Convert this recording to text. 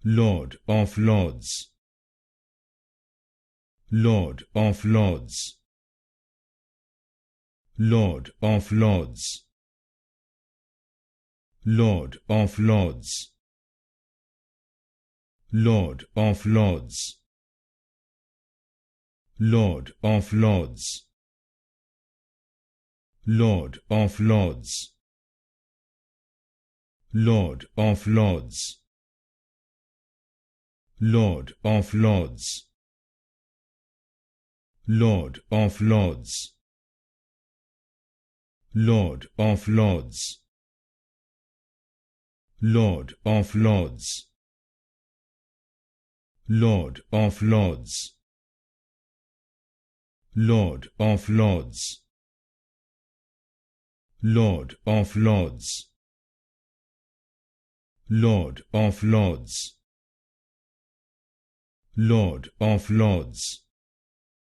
Lord of Lords, Lord of Lords, Lord of Lords, Lord of Lords, Lord of Lords, Lord of Lords, Lord of Lords, Lord of Lords, Lord of Lords, Lord of Lords, Lord of Lords, Lord of Lords, Lord of Lords, Lord of Lords, Lord of Lords, Lord of Lords, Lord of Lords,